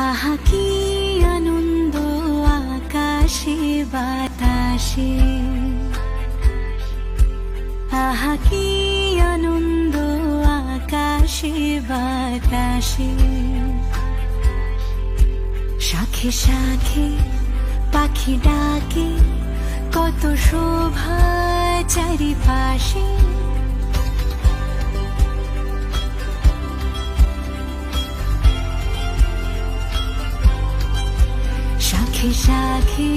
আহা কি আনন্দ আকাশে বাতাসে, আহা কি আনন্দ আকাশে বাতাসে। শাখে শাখে পাখি ডাকে, কত শোভা চারিপাশে। শাখে শাখে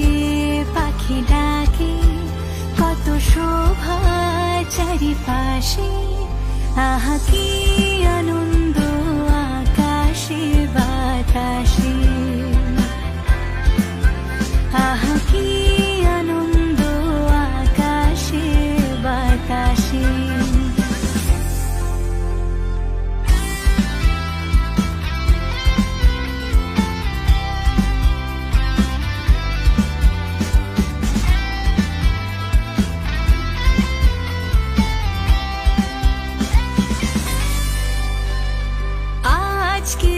পাখি ডাকে, কত শোভা চারিপাশে। আহা কি আনন্দ আকাশে বাতাসে, আহা কি আনন্দ আকাশে বাতাসে। আজকে